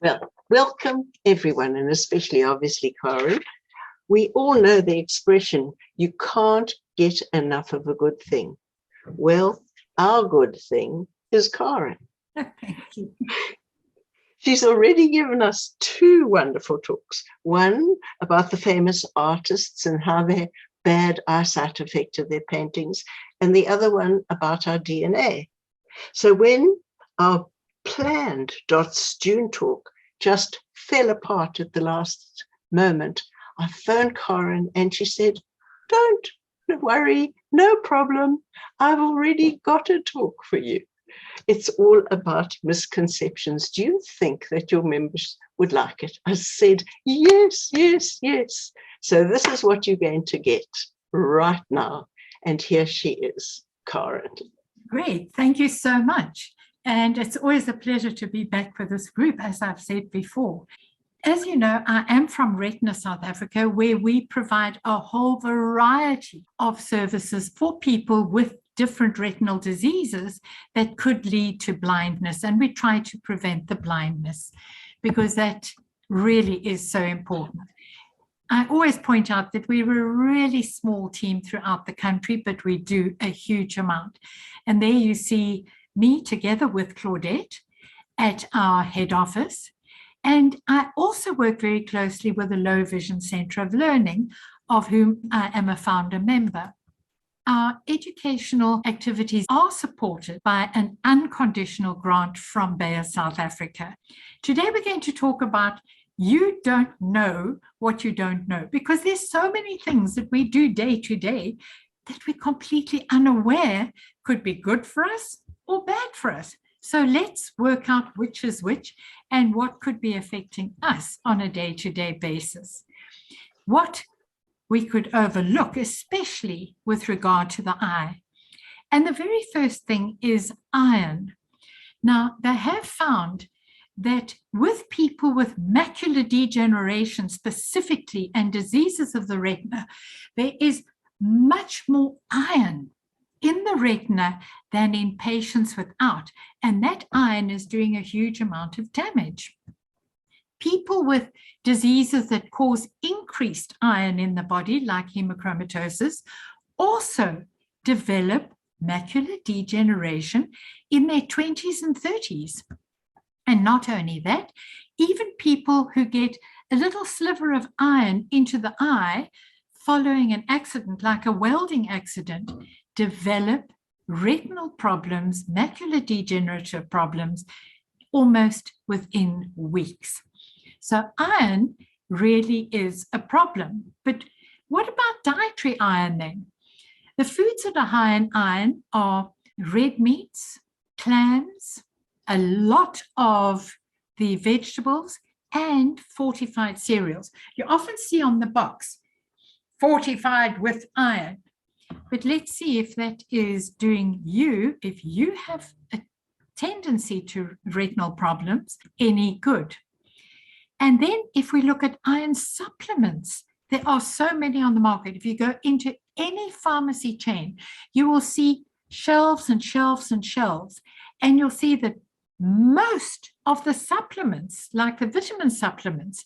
Well, welcome everyone, and especially obviously Karen. We all know the expression, you can't get enough of a good thing. Well, our good thing is Karen. Thank you. She's already given us two wonderful talks. One about the famous artists and how their bad eyesight affected their paintings, and the other one about our DNA. So when our planned Dot's June talk just fell apart at the last moment, I phoned Karen and she said, don't worry, no problem. I've already got a talk for you. It's all about misconceptions. Do you think that your members would like it? I said, yes, yes, yes. So this is what you're going to get right now. And here she is, Karen. Great. Thank you so much. And it's always a pleasure to be back with this group, as I've said before. As you know, I am from Retina South Africa, where we provide a whole variety of services for people with different retinal diseases that could lead to blindness. And we try to prevent the blindness because that really is so important. I always point out that we were a really small team throughout the country, but we do a huge amount. And there you see me together with Claudette at our head office. And I also work very closely with the Low Vision Centre of Learning, of whom I am a founder member. Our educational activities are supported by an unconditional grant from Bayer South Africa. Today we're going to talk about you don't know what you don't know, because there's so many things that we do day to day that we're completely unaware could be good for us or bad for us. So let's work out which is which and what could be affecting us on a day-to-day basis. What we could overlook, especially with regard to the eye. And the very first thing is iron. Now, they have found that with people with macular degeneration specifically and diseases of the retina, there is much more iron in the retina than in patients without, and that iron is doing a huge amount of damage. People with diseases that cause increased iron in the body, like hemochromatosis, also develop macular degeneration in their 20s and 30s. And not only that, even people who get a little sliver of iron into the eye following an accident, like a welding accident, develop retinal problems, macular degenerative problems, almost within weeks. So iron really is a problem. But what about dietary iron then? The foods that are high in iron are red meats, clams, a lot of the vegetables, and fortified cereals. You often see on the box, fortified with iron. But let's see if that is doing you, if you have a tendency to retinal problems, any good. And then if we look at iron supplements, there are so many on the market. If you go into any pharmacy chain, you will see shelves and shelves and shelves, and you'll see that most of the supplements, like the vitamin supplements,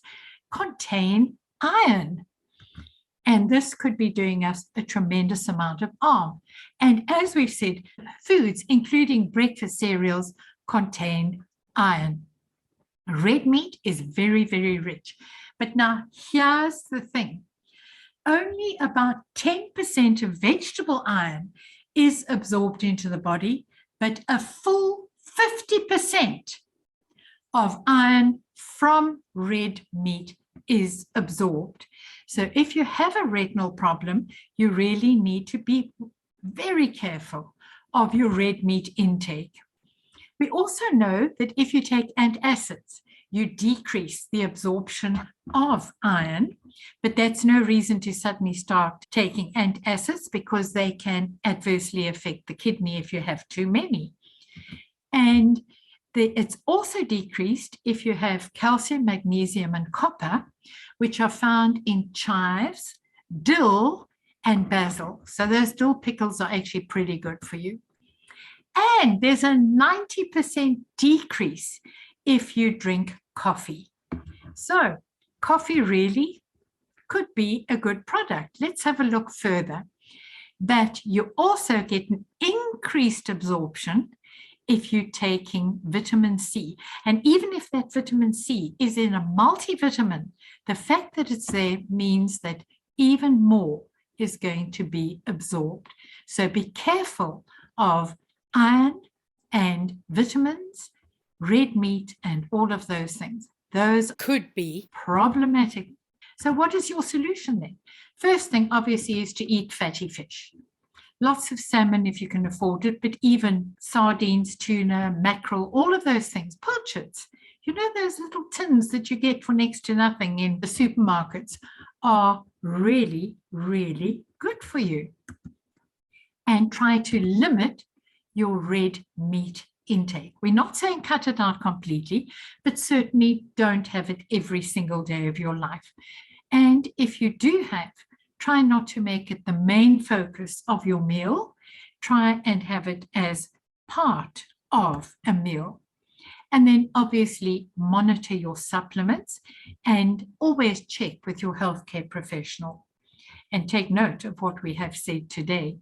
contain iron. And this could be doing us a tremendous amount of harm. And as we've said, foods, including breakfast cereals, contain iron. Red meat is very, very rich. But now here's the thing. Only about 10% of vegetable iron is absorbed into the body, but a full 50% of iron from red meat is absorbed. So if you have a retinal problem, you really need to be very careful of your red meat intake. We also know that if you take antacids, you decrease the absorption of iron, but that's no reason to suddenly start taking antacids, because they can adversely affect the kidney if you have too many. And it's also decreased if you have calcium, magnesium, and copper, which are found in chives, dill, and basil. So those dill pickles are actually pretty good for you. And there's a 90% decrease if you drink coffee. So coffee really could be a good product. Let's have a look further. That you also get an increased absorption if you're taking vitamin C. And even if that vitamin C is in a multivitamin, the fact that it's there means that even more is going to be absorbed. So be careful of iron and vitamins, red meat, and all of those things. Those could be problematic. So what is your solution then? First thing, obviously, is to eat fatty fish. Lots of salmon if you can afford it, but even sardines, tuna, mackerel, all of those things, pilchards. You know, those little tins that you get for next to nothing in the supermarkets are really, really good for you. And try to limit your red meat intake. We're not saying cut it out completely, but certainly don't have it every single day of your life. And if you do have, try not to make it the main focus of your meal. Try and have it as part of a meal. And then obviously monitor your supplements and always check with your healthcare professional and take note of what we have said today.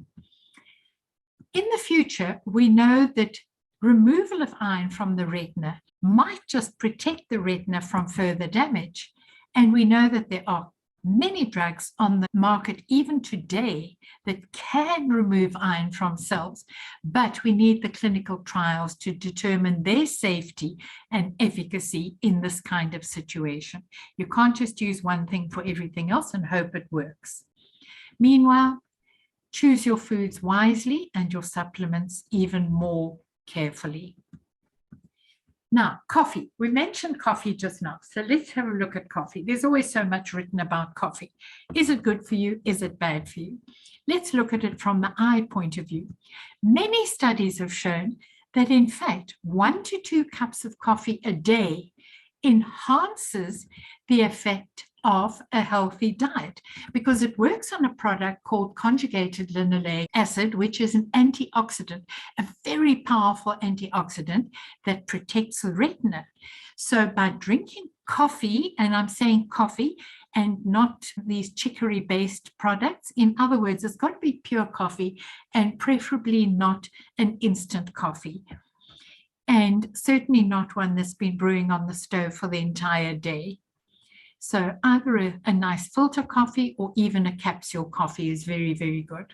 In the future, we know that removal of iron from the retina might just protect the retina from further damage. And we know that there are many drugs on the market even today that can remove iron from cells, but we need the clinical trials to determine their safety and efficacy in this kind of situation. You can't just use one thing for everything else and hope it works. Meanwhile, choose your foods wisely and your supplements even more carefully. Now, coffee. We mentioned coffee just now, so let's have a look at coffee. There's always so much written about coffee. Is it good for you? Is it bad for you? Let's look at it from the eye point of view. Many studies have shown that, in fact, 1 to 2 cups of coffee a day enhances the effect of a healthy diet because it works on a product called conjugated linoleic acid, which is an antioxidant, a very powerful antioxidant that protects the retina. So by drinking coffee, and I'm saying coffee and not these chicory-based products, in other words, it's got to be pure coffee and preferably not an instant coffee. And certainly not one that's been brewing on the stove for the entire day. So either a nice filter coffee or even a capsule coffee is very, very good.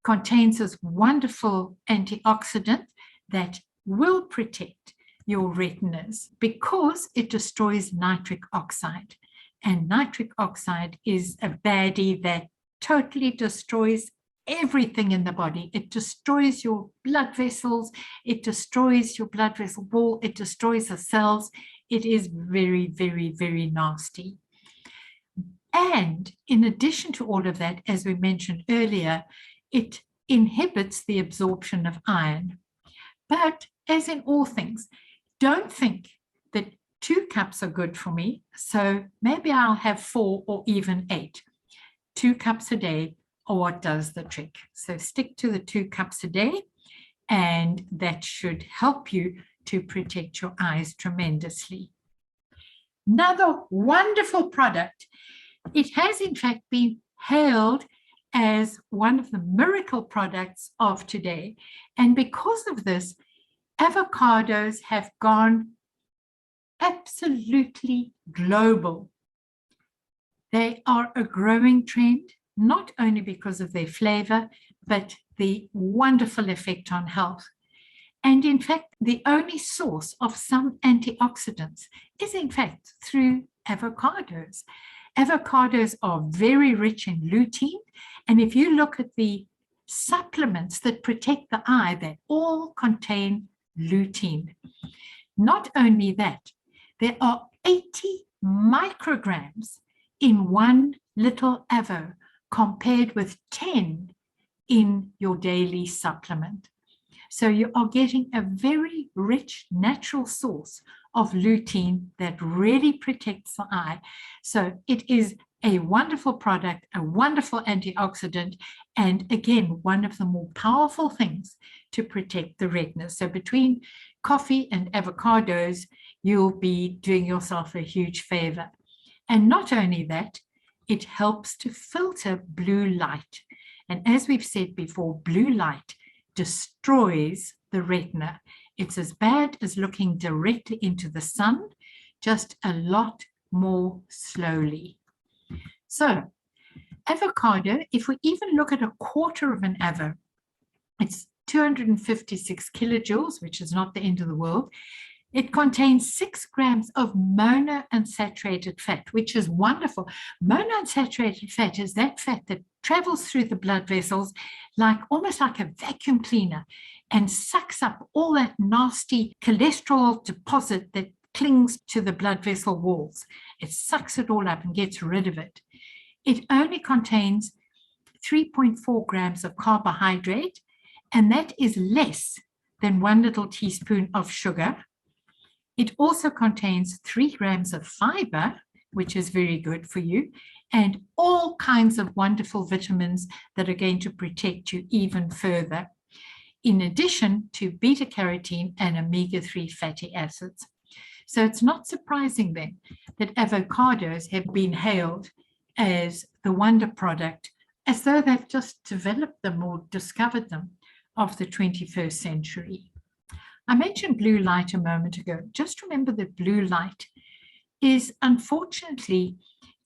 Contains this wonderful antioxidant that will protect your retinas because it destroys nitric oxide. And nitric oxide is a baddie that totally destroys everything in the body. It destroys your blood vessels. It destroys your blood vessel wall. It destroys the cells. It is very, very, very nasty. And in addition to all of that, as we mentioned earlier, it inhibits the absorption of iron. But as in all things, don't think that 2 cups are good for me. So maybe I'll have 4 or even 8. 2 cups a day or what does the trick. So stick to the 2 cups a day, and that should help you to protect your eyes tremendously. Another wonderful product. It has in fact been hailed as one of the miracle products of today. And because of this, avocados have gone absolutely global. They are a growing trend, not only because of their flavor, but the wonderful effect on health. And in fact, the only source of some antioxidants is in fact through avocados. Avocados are very rich in lutein. And if you look at the supplements that protect the eye, they all contain lutein. Not only that, there are 80 micrograms in one little avo compared with 10 in your daily supplement. So you are getting a very rich natural source of lutein that really protects the eye. So it is a wonderful product, a wonderful antioxidant, and again, one of the more powerful things to protect the retina. So between coffee and avocados, you'll be doing yourself a huge favor. And not only that, it helps to filter blue light. And as we've said before, blue light destroys the retina. It's as bad as looking directly into the sun, just a lot more slowly. So avocado, if we even look at a quarter of an avo, it's 256 kilojoules, which is not the end of the world. It contains 6 grams of monounsaturated fat, which is wonderful. Monounsaturated fat is that fat that travels through the blood vessels almost like a vacuum cleaner and sucks up all that nasty cholesterol deposit that clings to the blood vessel walls. It sucks it all up and gets rid of it. It only contains 3.4 grams of carbohydrate, and that is less than 1 little teaspoon of sugar. It also contains 3 grams of fiber, which is very good for you, and all kinds of wonderful vitamins that are going to protect you even further, in addition to beta carotene and omega-3 fatty acids. So it's not surprising then that avocados have been hailed as the wonder product, as though they've just developed them or discovered them of the 21st century. I mentioned blue light a moment ago. Just remember that blue light is unfortunately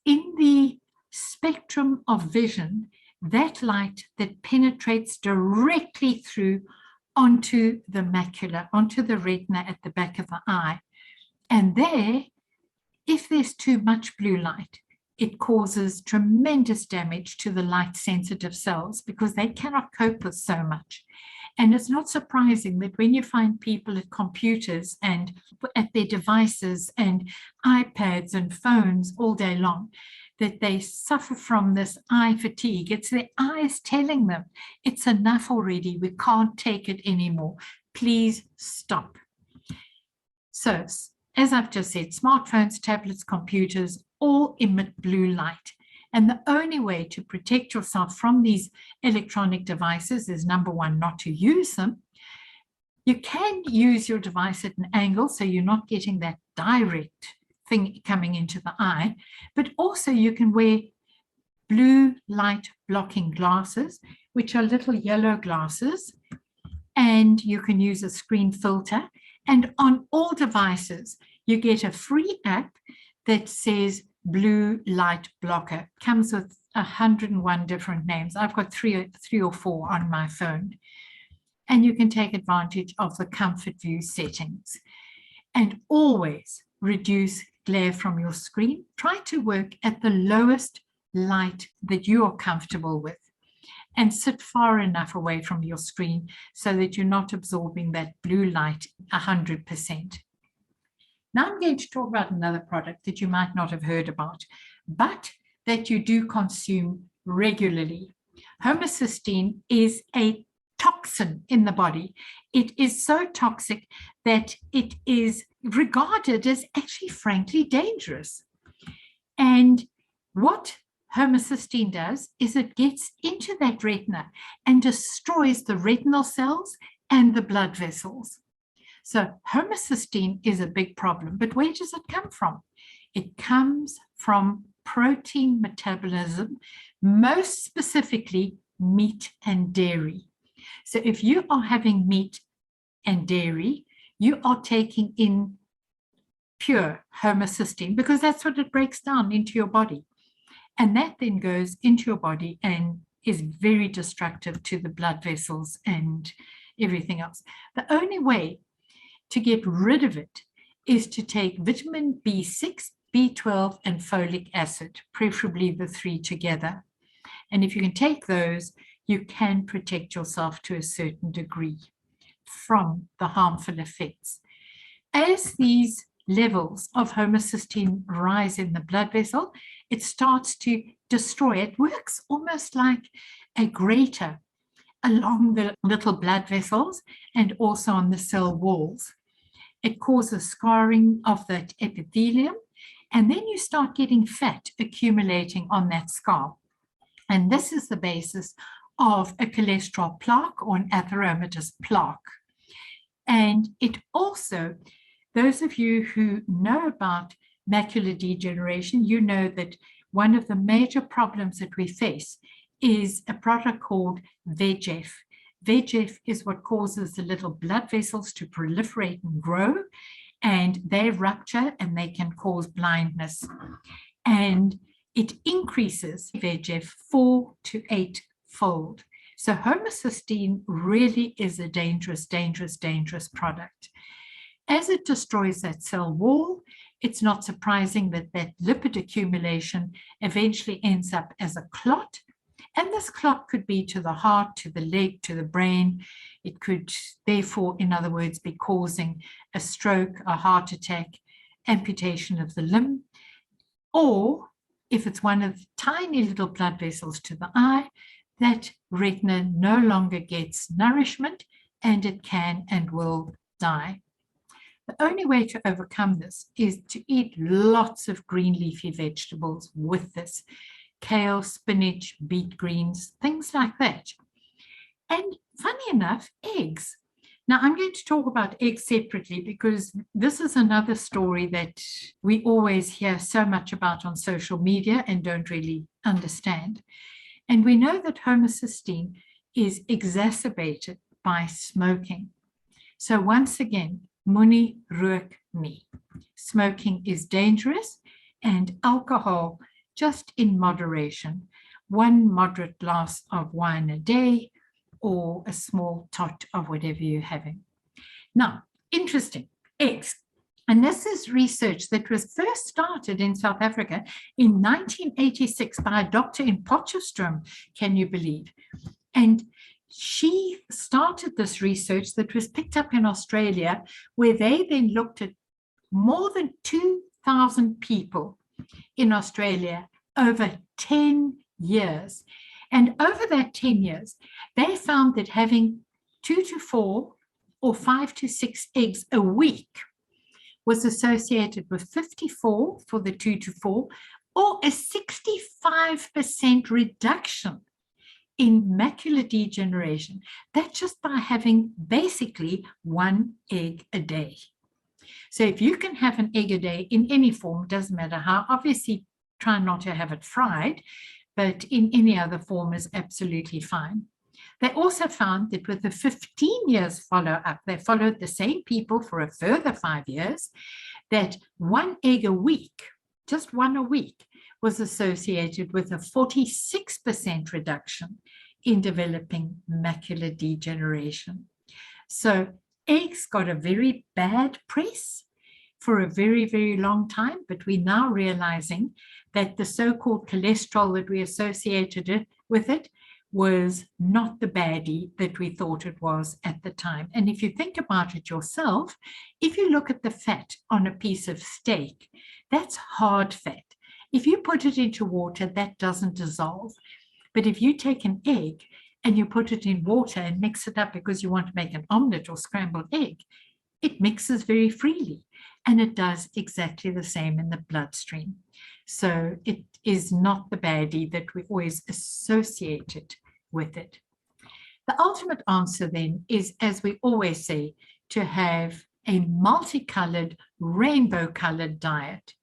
in the spectrum of vision, that light that penetrates directly through onto the macula, onto the retina at the back of the eye. And there, if there's too much blue light, it causes tremendous damage to the light-sensitive cells because they cannot cope with so much. And it's not surprising that when you find people at computers and at their devices and iPads and phones all day long, that they suffer from this eye fatigue. It's their eyes telling them, it's enough already, we can't take it anymore. Please stop. So, as I've just said, smartphones, tablets, computers, all emit blue light. And the only way to protect yourself from these electronic devices is, number one, not to use them. You can use your device at an angle so you're not getting that direct thing coming into the eye, but also you can wear blue light blocking glasses, which are little yellow glasses, and you can use a screen filter. And on all devices, you get a free app that says blue light blocker. Comes with 101 different names. I've got three or four on my phone. And you can take advantage of the comfort view settings. And always reduce glare from your screen. Try to work at the lowest light that you are comfortable with. And sit far enough away from your screen so that you're not absorbing that blue light 100%. Now I'm going to talk about another product that you might not have heard about, but that you do consume regularly. Homocysteine is a toxin in the body. It is so toxic that it is regarded as actually frankly dangerous. And what homocysteine does is it gets into that retina and destroys the retinal cells and the blood vessels. So homocysteine is a big problem, but where does it come from? It comes from protein metabolism, most specifically meat and dairy. So if you are having meat and dairy, you are taking in pure homocysteine because that's what it breaks down into your body. And that then goes into your body and is very destructive to the blood vessels and everything else. The only way to get rid of it is to take vitamin B6, B12, and folic acid, preferably the 3 together. And if you can take those, you can protect yourself to a certain degree from the harmful effects. As these levels of homocysteine rise in the blood vessel, it starts to destroy. It works almost like a grater along the little blood vessels and also on the cell walls. It causes scarring of that epithelium. And then you start getting fat accumulating on that scalp. And this is the basis of a cholesterol plaque or an atheromatous plaque. And it also, those of you who know about macular degeneration, you know that one of the major problems that we face is a product called VEGF. VEGF is what causes the little blood vessels to proliferate and grow, and they rupture and they can cause blindness. And it increases VEGF 4 to 8-fold. So homocysteine really is a dangerous, dangerous, dangerous product. As it destroys that cell wall, it's not surprising that that lipid accumulation eventually ends up as a clot. And this clot could be to the heart, to the leg, to the brain. It could, therefore, in other words, be causing a stroke, a heart attack, amputation of the limb. Or if it's one of the tiny little blood vessels to the eye, that retina no longer gets nourishment and it can and will die. The only way to overcome this is to eat lots of green leafy vegetables with this. Kale, spinach, beet greens, things like that. And funny enough, eggs. Now, I'm going to talk about eggs separately because this is another story that we always hear so much about on social media and don't really understand. And we know that homocysteine is exacerbated by smoking. So once again, moenie rook nie. Smoking is dangerous, and alcohol just in moderation. 1 moderate glass of wine a day or a small tot of whatever you're having. Now, interesting, eggs. And this is research that was first started in South Africa in 1986 by a doctor in Potchefstroom, can you believe? And she started this research that was picked up in Australia, where they then looked at more than 2,000 people in Australia over 10 years. And over that 10 years, they found that having 2 to 4 or 5 to 6 eggs a week was associated with 54 for the 2 to 4, or a 65% reduction in macular degeneration. That's just by having basically 1 egg a day. So if you can have an egg a day in any form, doesn't matter how, obviously try not to have it fried, but in any other form is absolutely fine. They also found that with the 15 years follow-up, they followed the same people for a further 5 years, that 1 egg a week, just 1 a week, was associated with a 46% reduction in developing macular degeneration. So eggs got a very bad press for a very, very long time, but we're now realizing that the so-called cholesterol that we associated with it was not the baddie that we thought it was at the time. And if you think about it yourself, if you look at the fat on a piece of steak, that's hard fat. If you put it into water, that doesn't dissolve. But if you take an egg and you put it in water and mix it up because you want to make an omelette or scrambled egg, it mixes very freely. And it does exactly the same in the bloodstream. So it is not the baddie that we always associated with it. The ultimate answer then is, as we always say, to have a multicolored, rainbow-colored diet.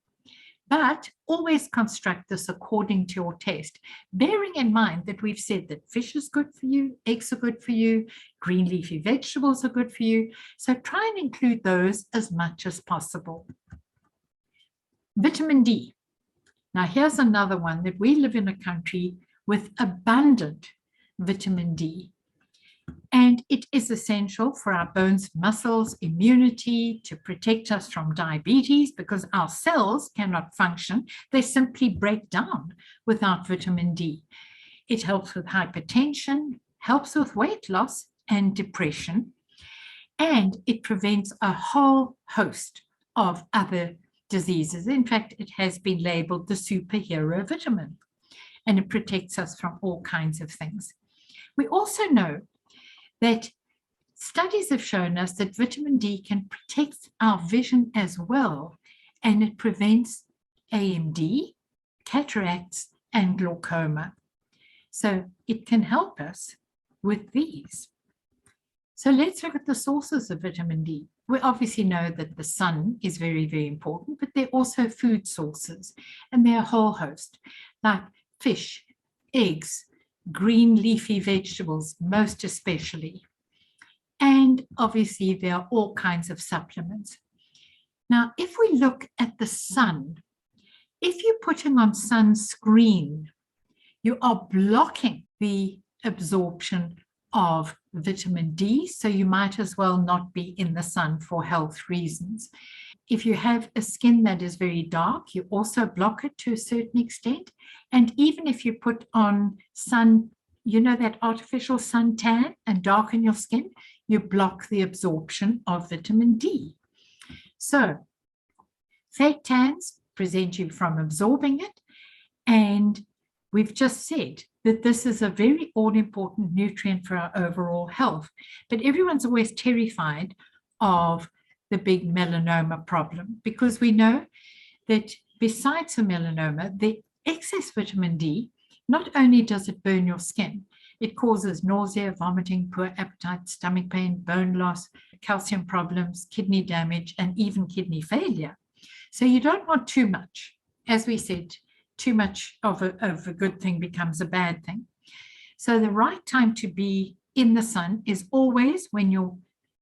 But always construct this according to your taste, bearing in mind that we've said that fish is good for you, eggs are good for you, green leafy vegetables are good for you. So try and include those as much as possible. Vitamin D. Now here's another one that we live in a country with abundant vitamin D. And it is essential for our bones, muscles, immunity, to protect us from diabetes, because our cells cannot function. They simply break down without vitamin D. It helps with hypertension, helps with weight loss and depression, and it prevents a whole host of other diseases. In fact, it has been labeled the superhero vitamin, and it protects us from all kinds of things. We also know that studies have shown us that vitamin D can protect our vision as well, and it prevents AMD, cataracts, and glaucoma. So it can help us with these. So let's look at the sources of vitamin D. We obviously know that the sun is very, very important, but there are also food sources, and there are a whole host, like fish, eggs, green leafy vegetables, most especially. And obviously, there are all kinds of supplements. Now, if we look at the sun, if you're putting on sunscreen, you are blocking the absorption of vitamin D, so you might as well not be in the sun for health reasons. If you have a skin that is very dark, you also block it to a certain extent. And even if you put on sun, you know, that artificial suntan and darken your skin, you block the absorption of vitamin D. So fake tans prevent you from absorbing it. And we've just said that this is a very all-important nutrient for our overall health. But everyone's always terrified of the big melanoma problem, because we know that besides the melanoma, the excess vitamin D, not only does it burn your skin, it causes nausea, vomiting, poor appetite, stomach pain, bone loss, calcium problems, kidney damage, and even kidney failure. So you don't want too much. As we said, too much of a good thing becomes a bad thing. So the right time to be in the sun is always when your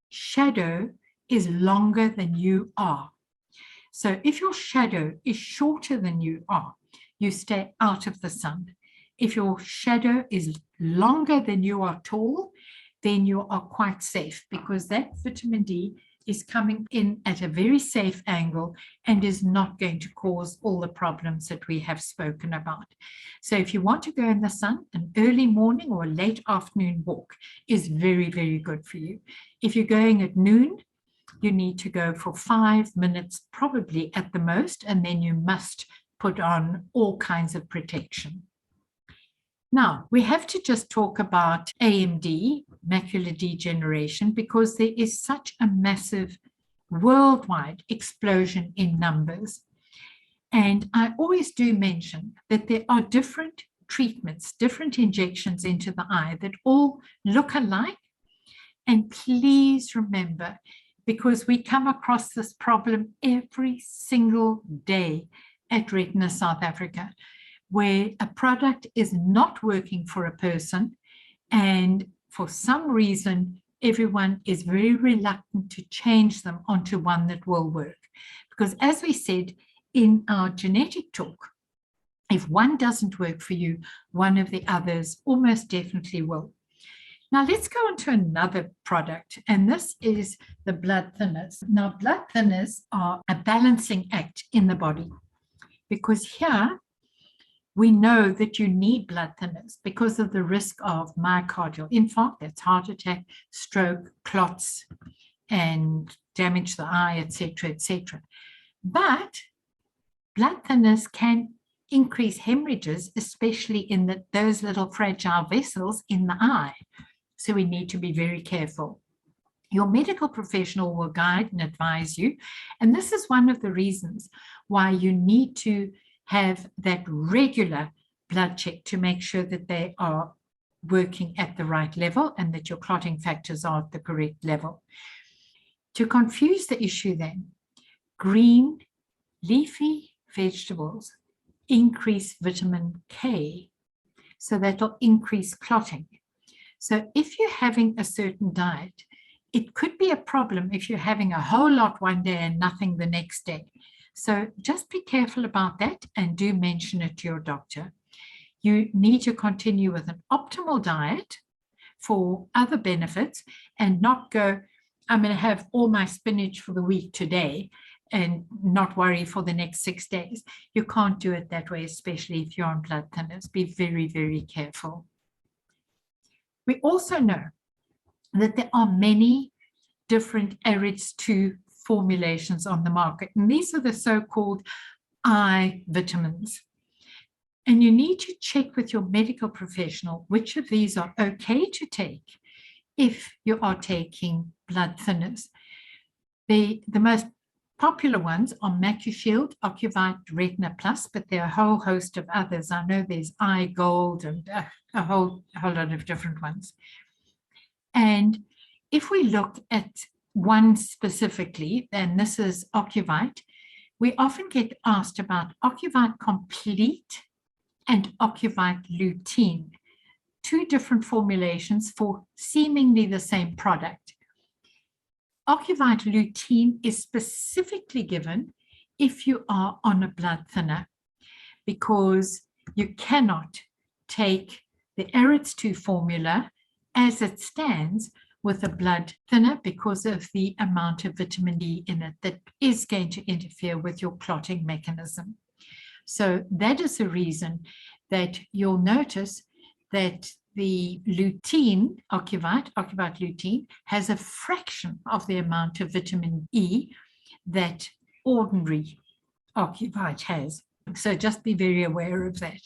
shadow is longer than you are. So if your shadow is shorter than you are, you stay out of the sun. If your shadow is longer than you are tall, then you are quite safe, because that vitamin D is coming in at a very safe angle and is not going to cause all the problems that we have spoken about. So if you want to go in the sun, an early morning or a late afternoon walk is very, very good for you. If you're going at noon, you need to go for 5 minutes, probably at the most, and then you must put on all kinds of protection. Now, we have to just talk about AMD, macular degeneration, because there is such a massive worldwide explosion in numbers. And I always do mention that there are different treatments, different injections into the eye that all look alike. And please remember, because we come across this problem every single day at Retina South Africa, where a product is not working for a person, and for some reason, everyone is very reluctant to change them onto one that will work. Because as we said in our genetic talk, if one doesn't work for you, one of the others almost definitely will. Now let's go on to another product, and this is the blood thinners. Now, blood thinners are a balancing act in the body, because here we know that you need blood thinners because of the risk of myocardial infarct, that's heart attack, stroke, clots, and damage to the eye, etc., etc. But blood thinners can increase hemorrhages, especially in those little fragile vessels in the eye. So we need to be very careful. Your medical professional will guide and advise you. And this is one of the reasons why you need to have that regular blood check to make sure that they are working at the right level and that your clotting factors are at the correct level. To confuse the issue then, green leafy vegetables increase vitamin K, so that'll increase clotting. So if you're having a certain diet, it could be a problem if you're having a whole lot one day and nothing the next day. So just be careful about that and do mention it to your doctor. You need to continue with an optimal diet for other benefits and not go, I'm going to have all my spinach for the week today and not worry for the next 6 days. You can't do it that way, especially if you're on blood thinners. Be very, very careful. We also know that there are many different AREDS2 formulations on the market, and these are the so-called eye vitamins. And you need to check with your medical professional which of these are okay to take if you are taking blood thinners. The most Popular ones are MacuShield, Ocuvite, Retina Plus, but there are a whole host of others. I know there's Eye Gold and a whole lot of different ones. And if we look at one specifically, and this is Ocuvite, we often get asked about Ocuvite Complete and Ocuvite Lutein, two different formulations for seemingly the same product. Ocuvite lutein is specifically given if you are on a blood thinner, because you cannot take the ARIDS2 formula as it stands with a blood thinner because of the amount of vitamin D in it that is going to interfere with your clotting mechanism. So that is the reason that you'll notice that the lutein, Ocuvite lutein, has a fraction of the amount of vitamin E that ordinary Ocuvite has. So just be very aware of that.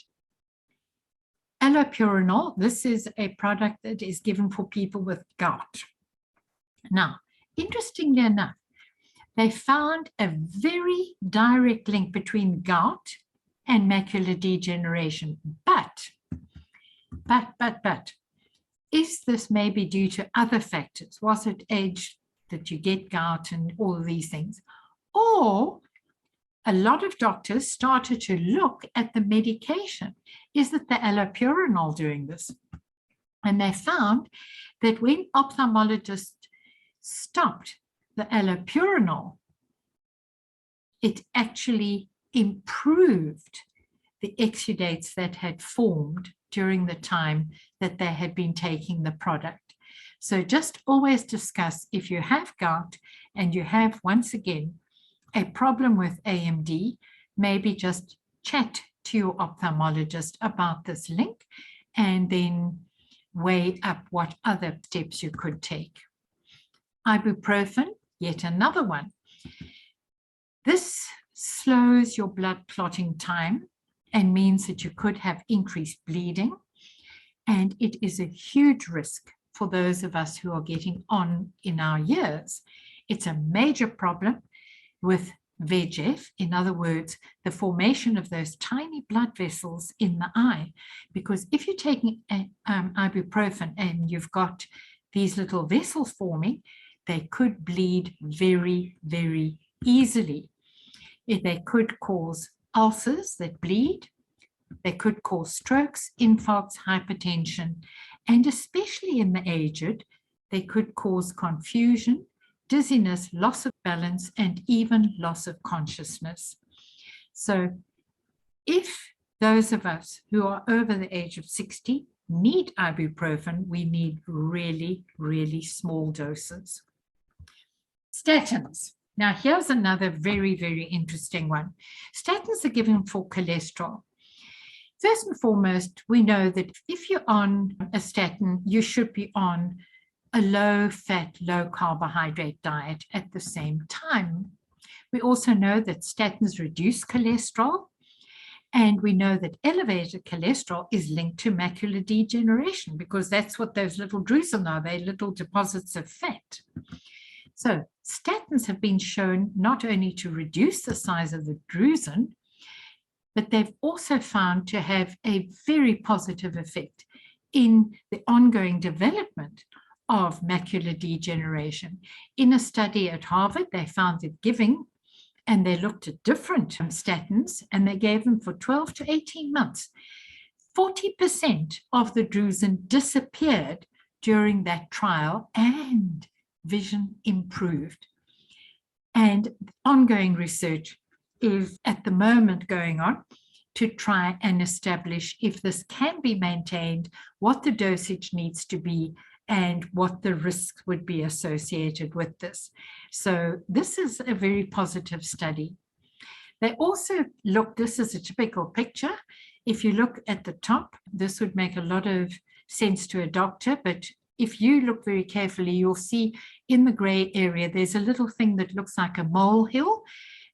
Allopurinol, this is a product that is given for people with gout. Now, interestingly enough, they found a very direct link between gout and macular degeneration, but, is this maybe due to other factors? Was it age that you get gout and all of these things? Or a lot of doctors started to look at the medication. Is it the allopurinol doing this? And they found that when ophthalmologists stopped the allopurinol, it actually improved the exudates that had formed during the time that they had been taking the product. So just always discuss if you have gout and you have, once again, a problem with AMD, maybe just chat to your ophthalmologist about this link and then weigh up what other steps you could take. Ibuprofen, yet another one. This slows your blood clotting time and means that you could have increased bleeding. And it is a huge risk for those of us who are getting on in our years. It's a major problem with VEGF, in other words, the formation of those tiny blood vessels in the eye. Because if you're taking ibuprofen and you've got these little vessels forming, they could bleed very, very easily. They could cause ulcers that bleed. They could cause strokes, infarcts, hypertension, and especially in the aged, they could cause confusion, dizziness, loss of balance, and even loss of consciousness. So if those of us who are over the age of 60 need ibuprofen, we need really, really small doses. Statins. Now, here's another very, very interesting one. Statins are given for cholesterol. First and foremost, we know that if you're on a statin, you should be on a low-fat, low-carbohydrate diet at the same time. We also know that statins reduce cholesterol, and we know that elevated cholesterol is linked to macular degeneration because that's what those little drusen are. They're little deposits of fat. So statins have been shown not only to reduce the size of the drusen, but they've also found to have a very positive effect in the ongoing development of macular degeneration. In a study at Harvard, they found that giving, and they looked at different statins, and they gave them for 12 to 18 months. 40% of the drusen disappeared during that trial, and vision improved. And ongoing research is at the moment going on to try and establish if this can be maintained, what the dosage needs to be, and what the risks would be associated with this. So this is a very positive study. They also look, this is a typical picture. If you look at the top, this would make a lot of sense to a doctor, but if you look very carefully, you'll see in the gray area, there's a little thing that looks like a molehill.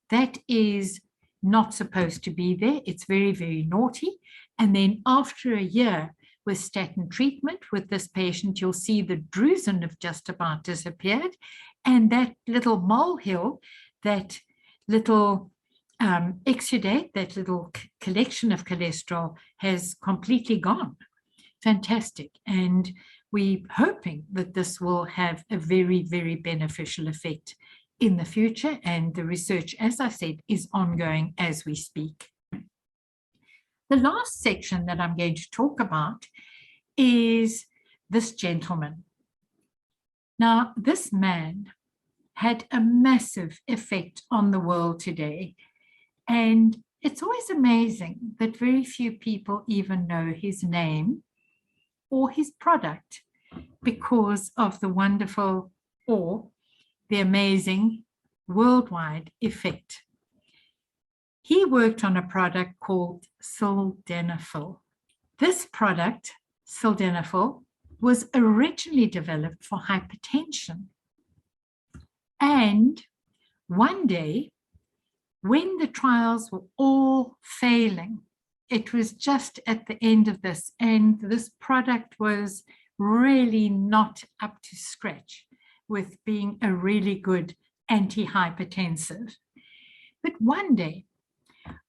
That is not supposed to be there. It's very, very naughty. And then after a year with statin treatment with this patient, you'll see the drusen have just about disappeared. And that little molehill that little exudate, that little collection of cholesterol has completely gone. Fantastic. And we're hoping that this will have a very, very beneficial effect in the future. And the research, as I said, is ongoing as we speak. The last section that I'm going to talk about is this gentleman. Now, this man had a massive effect on the world today. And it's always amazing that very few people even know his name or his product because of the wonderful or the amazing worldwide effect. He worked on a product called sildenafil. This product, sildenafil, was originally developed for hypertension. And one day, when the trials were all failing, it was just at the end of this, and this product was really not up to scratch with being a really good antihypertensive. But one day,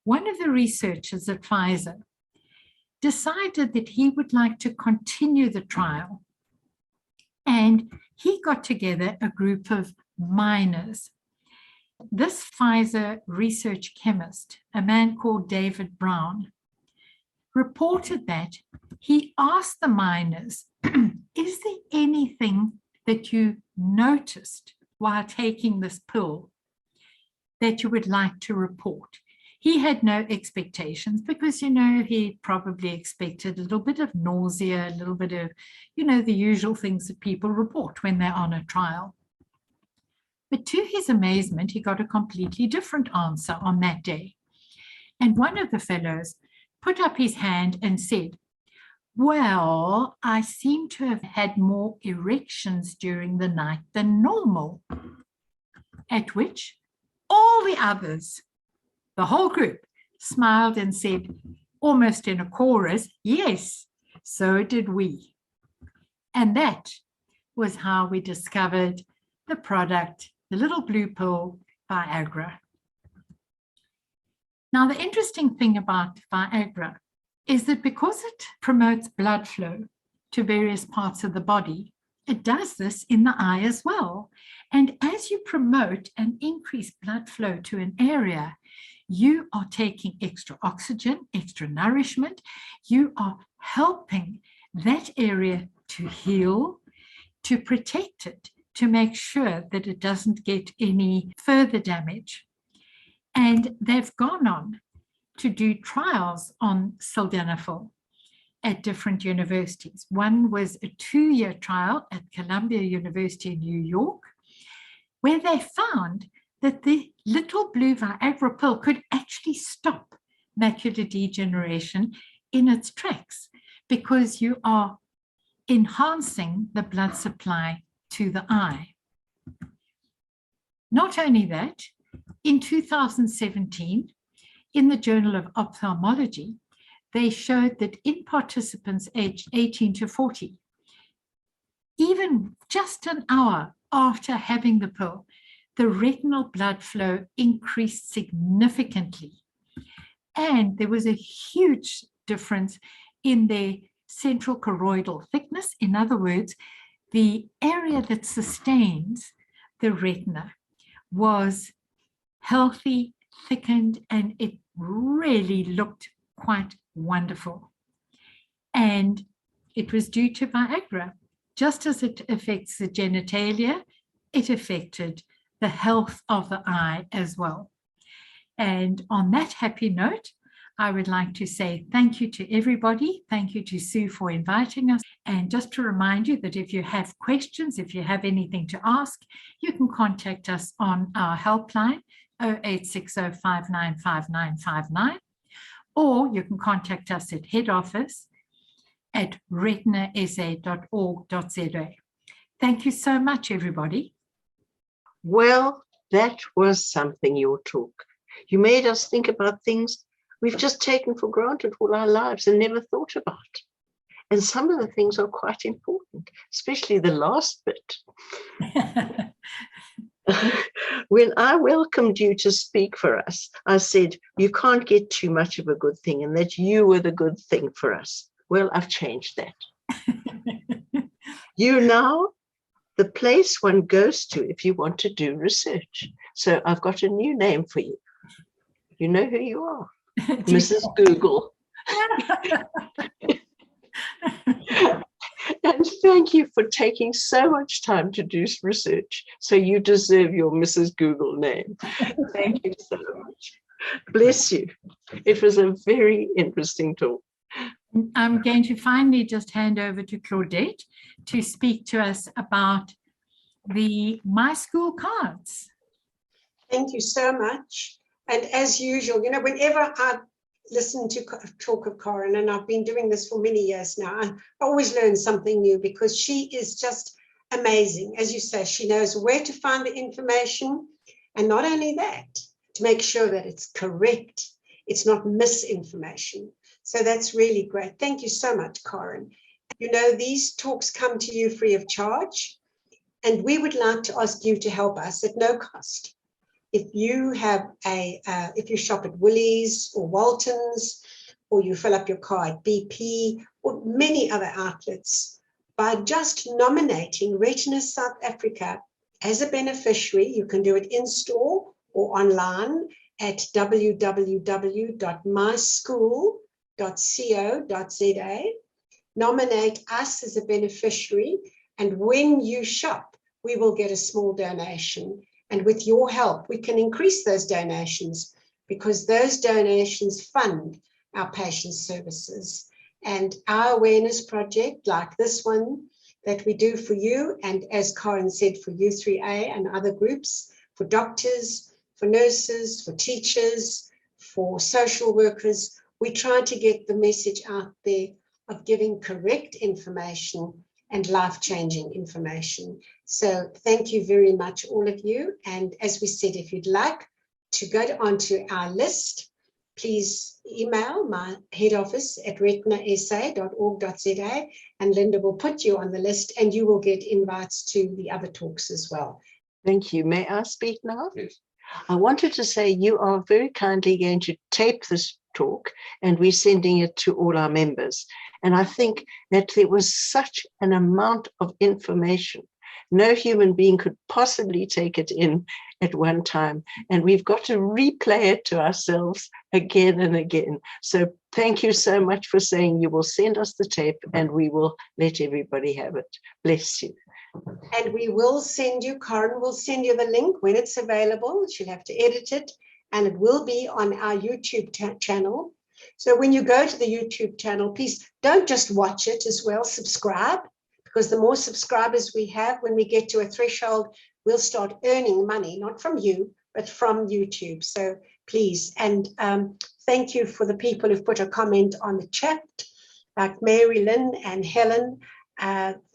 one of the researchers at Pfizer decided that he would like to continue the trial. And he got together a group of miners. This Pfizer research chemist, a man called David Brown, reported that he asked the miners, is there anything that you noticed while taking this pill that you would like to report? He had no expectations because, he probably expected a little bit of nausea, a little bit of, the usual things that people report when they're on a trial. But to his amazement, he got a completely different answer on that day. And one of the fellows put up his hand and said, well, I seem to have had more erections during the night than normal. At which all the others, the whole group, smiled and said, almost in a chorus, yes, so did we. And that was how we discovered the product, the little blue pill, Viagra. Now, the interesting thing about Viagra is that because it promotes blood flow to various parts of the body, it does this in the eye as well. And as you promote and increase blood flow to an area, you are taking extra oxygen, extra nourishment. You are helping that area to heal, to protect it, to make sure that it doesn't get any further damage. And they've gone on to do trials on sildenafil at different universities. One was a 2-year trial at Columbia University in New York, where they found that the little blue Viagra pill could actually stop macular degeneration in its tracks because you are enhancing the blood supply to the eye. Not only that, in 2017, in the Journal of Ophthalmology, they showed that in participants aged 18 to 40, even just an hour after having the pill, the retinal blood flow increased significantly. And there was a huge difference in their central choroidal thickness. In other words, the area that sustains the retina was healthy, thickened, and it really looked quite wonderful. And it was due to Viagra. Just as it affects the genitalia, it affected the health of the eye as well. And on that happy note, I would like to say thank you to everybody. Thank you to Sue for inviting us. And just to remind you that if you have questions, if you have anything to ask, you can contact us on our helpline, 0860595959, or you can contact us at head office at retinasa.org.za. Thank you so much, everybody. Well, that was something, your talk. You made us think about things we've just taken for granted all our lives and never thought about. And some of the things are quite important, especially the last bit. When I welcomed you to speak for us, I said, you can't get too much of a good thing and that you were the good thing for us. Well, I've changed that. You now the place one goes to if you want to do research. So I've got a new name for you. You know who you are, Mrs. Google. And thank you for taking so much time to do research. So you deserve your Mrs. Google name. Thank you so much. Bless you. It was a very interesting talk. I'm going to finally just hand over to Claudette to speak to us about the My School cards. Thank you so much. And as usual, you know, whenever I listen to talk of Corinne, and I've been doing this for many years now, I always learn something new because she is just amazing. As you say, she knows where to find the information, and not only that, to make sure that it's correct, it's not misinformation. So that's really great. Thank you so much, Corinne. You know, these talks come to you free of charge, and we would like to ask you to help us at no cost. If you have if you shop at Woolies or Waltons, or you fill up your car at BP or many other outlets, by just nominating Retina South Africa as a beneficiary, you can do it in store or online at www.myschool.co.za. Nominate us as a beneficiary, and when you shop, we will get a small donation. And with your help, we can increase those donations because those donations fund our patient services. And our awareness project, like this one that we do for you, and as Corinne said, for U3A and other groups, for doctors, for nurses, for teachers, for social workers, we try to get the message out there of giving correct information and life-changing information. So thank you very much, all of you. And as we said, if you'd like to go onto our list, please email my head office at retinasa.org.za, and Linda will put you on the list and you will get invites to the other talks as well. Thank you. May I speak now? Yes. I wanted to say you are very kindly going to tape this talk, and we're sending it to all our members. And I think that there was such an amount of information. No human being could possibly take it in at one time. And we've got to replay it to ourselves again and again. So thank you so much for saying you will send us the tape and we will let everybody have it. Bless you. And we will send you, Corinne will send you the link when it's available. She'll have to edit it, and it will be on our YouTube channel. So when you go to the YouTube channel, please don't just watch it as well, subscribe, because the more subscribers we have, when we get to a threshold, we'll start earning money, not from you, but from YouTube. So please, and thank you for the people who've put a comment on the chat, like Mary Lynn and Helen.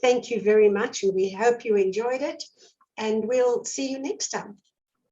Thank you very much, and we hope you enjoyed it, and we'll see you next time.